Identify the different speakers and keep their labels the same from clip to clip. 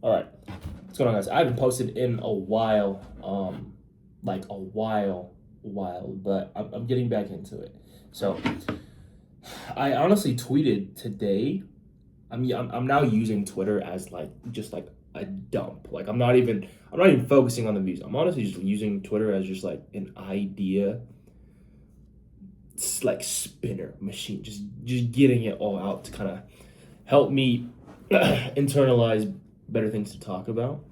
Speaker 1: All right, what's going on, guys? I haven't posted in a while, like a while, but I'm getting back into it. So I honestly tweeted today. I'm now using Twitter as like just like a dump. Like I'm not even focusing on the views. I'm honestly just using Twitter as just like an idea, like spinner machine. Just getting it all out to kind of help me internalize better things to talk about.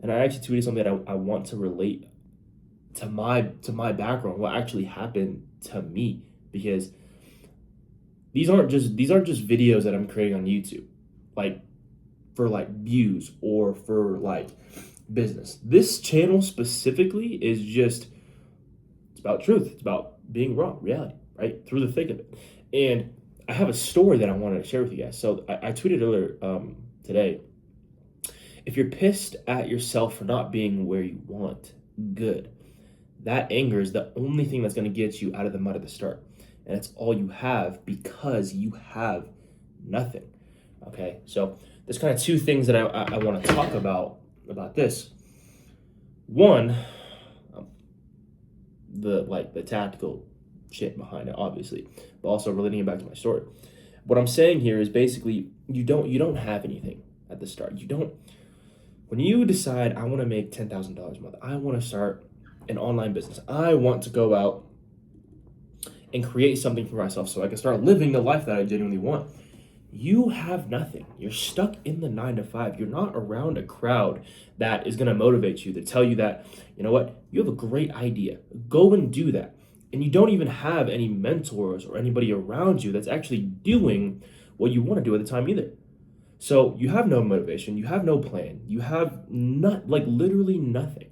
Speaker 1: And I actually tweeted something that I want to relate to my background, what actually happened to me, because these aren't just videos that I'm creating on YouTube, like for like views or for like business. This channel specifically is just it's about truth. It's about being raw, reality, right? Through the thick of it. And I have a story that I wanted to share with you guys. So I tweeted earlier today. If you're pissed at yourself for not being where you want, good. That anger is the only thing that's going to get you out of the mud at the start. And it's all you have because you have nothing. Okay, so there's kind of two things that I want to talk about this. One, um, the tactical shit behind it, obviously, but also relating it back to my story. What I'm saying here is basically you don't have anything at the start. You don't when you decide I want to make $10,000 a month, I want to start an online business. I want to go out and create something for myself so I can start living the life that I genuinely want. You have nothing. You're stuck in the 9 to 5. You're not around a crowd that is going to motivate you to tell you that, you know what, you have a great idea. Go and do that. And you don't even have any mentors or anybody around you that's actually doing what you want to do at the time either. So you have no motivation, you have no plan, you have not like literally nothing.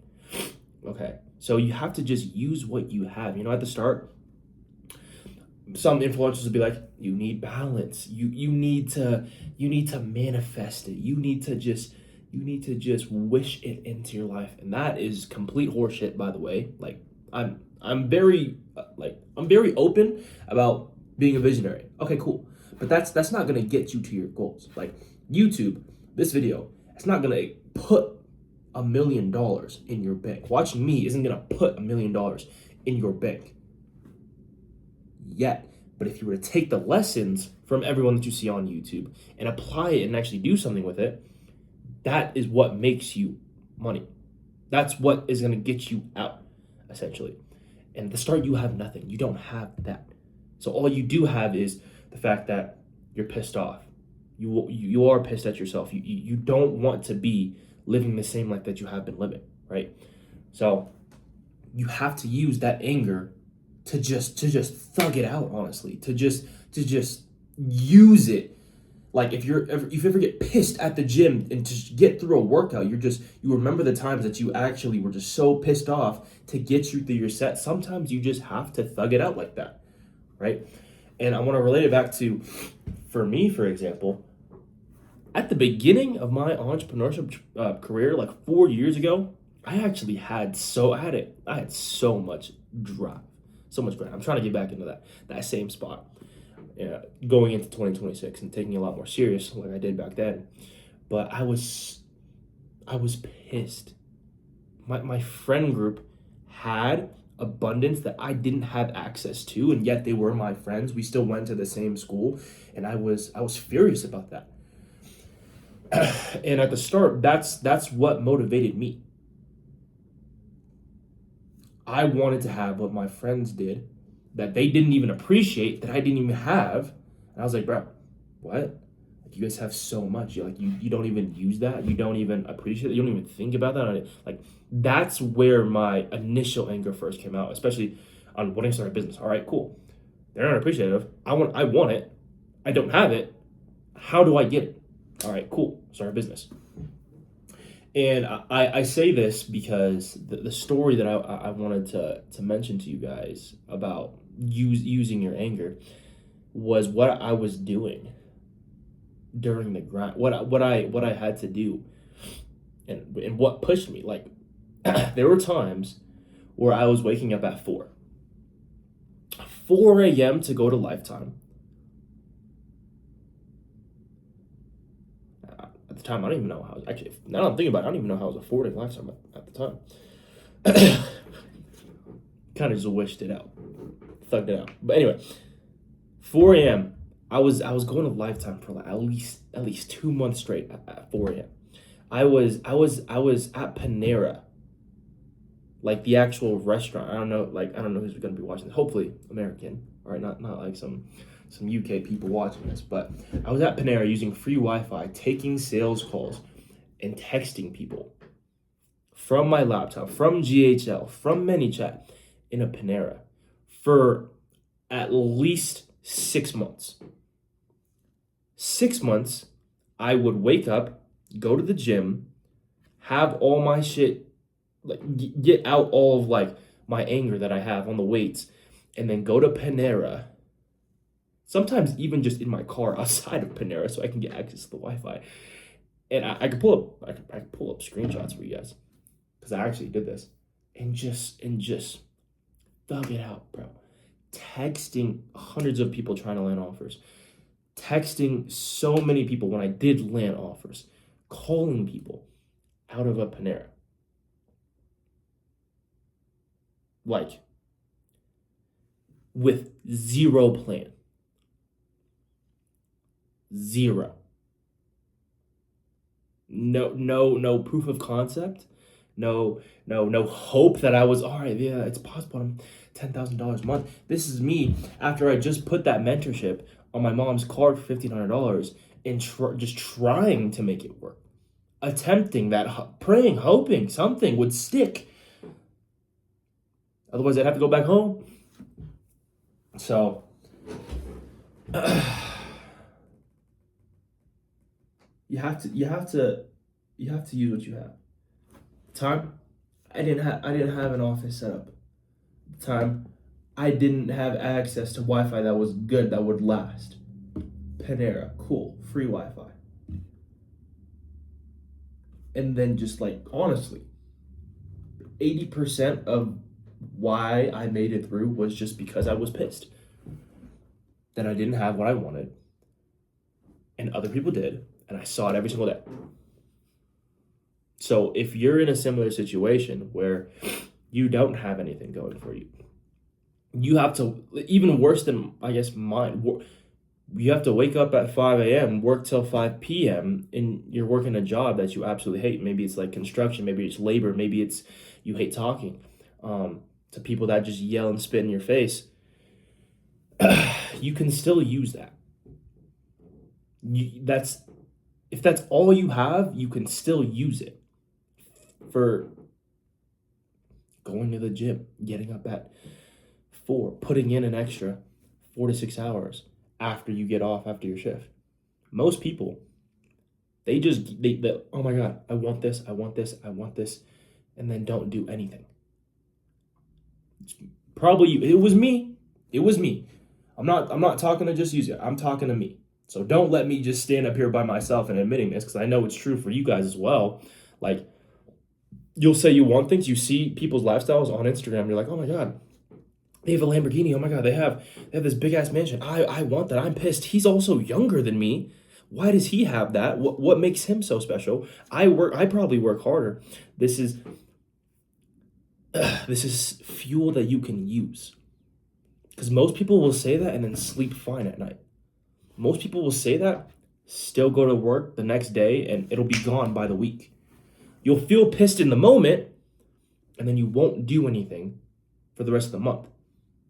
Speaker 1: Okay. So you have to just use what you have. At the start, some influencers will be like, you need balance. You need to manifest it. You need to just wish it into your life. And that is complete horseshit, by the way. Like I'm very I'm very open about being a visionary. Okay, cool. But that's not gonna get you to your goals. Like YouTube, this video, it's not gonna put $1 million in your bank. Watching me isn't gonna put $1 million in your bank yet. But if you were to take the lessons from everyone that you see on YouTube and apply it and actually do something with it, that is what makes you money. That's what is going to get you out, essentially. And at the start, you have nothing. You don't have that. So all you do have is the fact that you're pissed off. You are pissed at yourself. You don't want to be living the same life that you have been living, right? So you have to use that anger to just thug it out, honestly, to just use it. Like if you ever get pissed at the gym and to get through a workout, you remember the times that you actually were just so pissed off to get you through your set. Sometimes you just have to thug it out like that, right? And I want to relate it back to, for me, for example, at the beginning of my entrepreneurship career, like 4 years ago, I had so much drive, so much drive. I'm trying to get back into that same spot, going into 2026 and taking it a lot more serious like I did back then. But I was pissed. My friend group had abundance that I didn't have access to, and yet they were my friends. We still went to the same school, and I was furious about that. And at the start, that's what motivated me. I wanted to have what my friends did that they didn't even appreciate, that I didn't even have. And I was like, bro, what? Like, you guys have so much. You don't even use that. You don't even appreciate it. You don't even think about that. Like, that's where my initial anger first came out, especially on wanting to start a business. All right, cool. They're not appreciative. I want it. I don't have it. How do I get it? All right, cool. Start a business. And I say this because the story that I wanted to mention to you guys about using your anger was what I was doing during the grind, what I had to do, and what pushed me. Like there were times where I was waking up at 4 a.m. to go to Lifetime. At the time, I don't even know how. Actually, now that I'm thinking about it, I don't even know how I was affording Lifetime at the time. Kind of just wished it out, thugged it out. But anyway, 4 a.m. I was going to Lifetime for like at least 2 months straight at 4 a.m. I was at Panera, like the actual restaurant. I don't know who's gonna be watching this. Hopefully American, all right, not like some UK people watching this. But I was at Panera using free Wi-Fi, taking sales calls, and texting people from my laptop, from GHL, from ManyChat, in a Panera for at least 6 months. 6 months, I would wake up, go to the gym, have all my shit, like get out all of like my anger that I have on the weights, and then go to Panera. Sometimes even just in my car outside of Panera, so I can get access to the Wi-Fi. And I could pull up screenshots for you guys, because I actually did this, and just thug it out, bro. Texting hundreds of people trying to land offers. Texting so many people when I did land offers. Calling people out of a Panera. Like, with zero plan. Zero. No proof of concept. No hope that I was, all right, yeah, it's possible. I'm $10,000 a month. This is me after I just put that mentorship on my mom's card for $1,500 and just trying to make it work. Attempting that, praying, hoping something would stick. Otherwise, I'd have to go back home. So, you have to use what you have. Time, I didn't have an office set up. Time, I didn't have access to Wi-Fi that was good, that would last. Panera, cool, free Wi-Fi. And then just like, honestly, 80% of why I made it through was just because I was pissed that I didn't have what I wanted, and other people did, and I saw it every single day. So if you're in a similar situation where you don't have anything going for you, you have to, even worse than, I guess, mine, you have to wake up at 5 a.m., work till 5 p.m., and you're working a job that you absolutely hate. Maybe it's like construction, maybe it's labor, maybe it's you hate talking to people that just yell and spit in your face. You can still use that. If that's all you have, you can still use it for going to the gym, getting up at 4, putting in an extra 4 to 6 hours after you get off after your shift. Most people, they oh my God, I want this, and then don't do anything. It's probably you. It was me. I'm not talking to just use it. I'm talking to me. So don't let me just stand up here by myself and admitting this, because I know it's true for you guys as well. Like, you'll say you want things, you see people's lifestyles on Instagram, you're like, oh my God, they have a Lamborghini. Oh my God, they have this big ass mansion. I want that. I'm pissed. He's also younger than me. Why does he have that? What makes him so special? I probably work harder. This is fuel that you can use. Because most people will say that and then sleep fine at night. Most people will say that, still go to work the next day, and it'll be gone by the week. You'll feel pissed in the moment, and then you won't do anything for the rest of the month.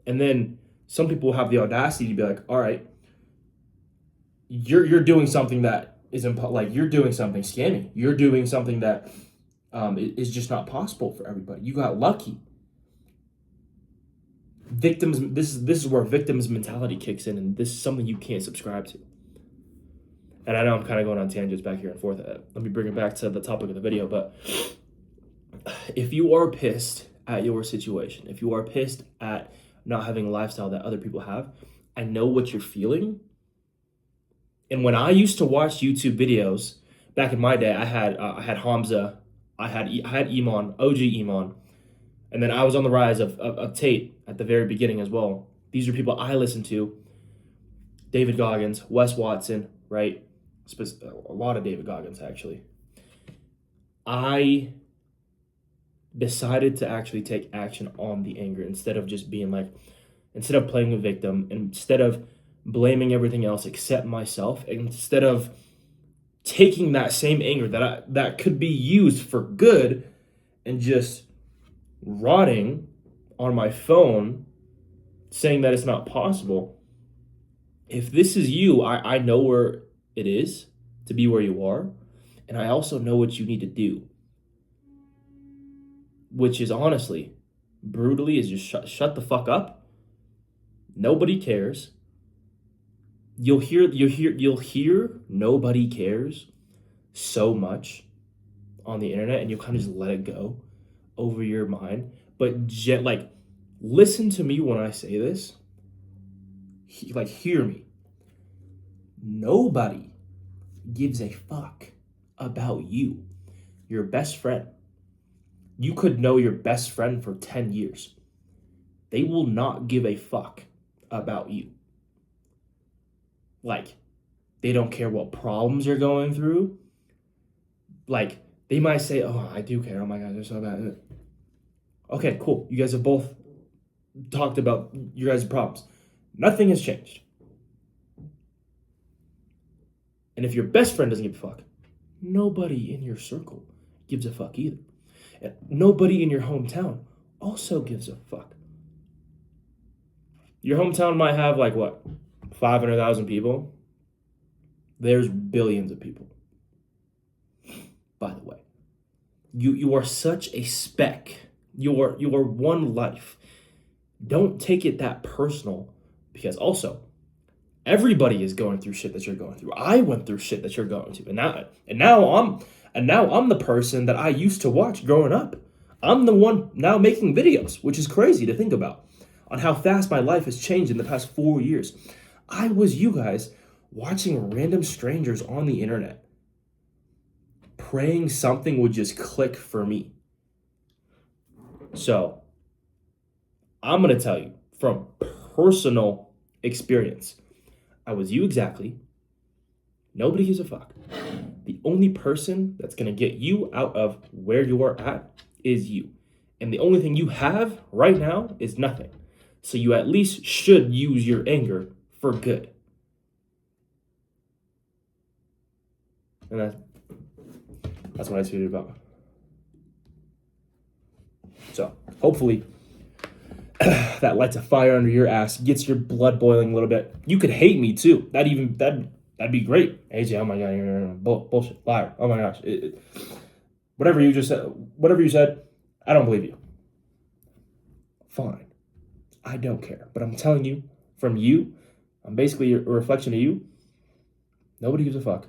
Speaker 1: And then some people have the audacity to be like, all right, you're doing something that is you're doing something scammy. You're doing something that is just not possible for everybody. You got lucky. Victims, this is where victims mentality kicks in, and this is something you can't subscribe to. And I know I'm kind of going on tangents back here and forth. Let me bring it back to the topic of the video. But if you are pissed at your situation, if you are pissed at not having a lifestyle that other people have, I know what you're feeling. And when I used to watch YouTube videos back in my day, I had Hamza, I had Iman, OG Iman, and then I was on the rise of Tate at the very beginning as well. These are people I listened to. David Goggins, Wes Watson, right? a lot of David Goggins actually. I decided to actually take action on the anger instead of just being like, instead of playing a victim, instead of blaming everything else except myself, instead of taking that same anger that could be used for good and just rotting on my phone saying that it's not possible. If this is you, I know where it is to be where you are, and I also know what you need to do, which is honestly, brutally, is just shut the fuck up. Nobody cares. You'll hear nobody cares so much on the internet, and you'll kind of just let it go over your mind. But like, listen to me when I say this. Like, hear me. Nobody gives a fuck about you, your best friend. You could know your best friend for 10 years. They will not give a fuck about you. Like, they don't care what problems you're going through. Like, they might say, oh, I do care. Oh my God, they're so bad. Okay, cool. You guys have both talked about your guys' problems. Nothing has changed. And if your best friend doesn't give a fuck, nobody in your circle gives a fuck either. And nobody in your hometown also gives a fuck. Your hometown might have like what? 500,000 people. There's billions of people. By the way, you are such a speck. You are one life. Don't take it that personal, because also everybody is going through shit that you're going through. I went through shit that you're going through, and now I'm the person that I used to watch growing up. I'm the one now making videos, which is crazy to think about, on how fast my life has changed in the past 4 years. I was you guys watching random strangers on the internet, praying something would just click for me. So, I'm going to tell you from personal experience, I was you exactly. Nobody gives a fuck. The only person that's going to get you out of where you are at is you. And the only thing you have right now is nothing. So you at least should use your anger for good. And that's what I tweeted about. So hopefully that lights a fire under your ass, gets your blood boiling a little bit. You could hate me too. That'd be great. AJ, oh my God, you're bullshit, liar. Oh my gosh. Whatever you said, I don't believe you. Fine. I don't care. But I'm telling you, from you, I'm basically a reflection of you. Nobody gives a fuck.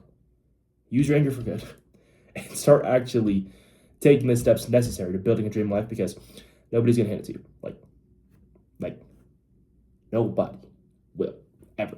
Speaker 1: Use your anger for good. And start actually taking the steps necessary to building a dream life, because nobody's going to hand it to you. Like, nobody will, ever.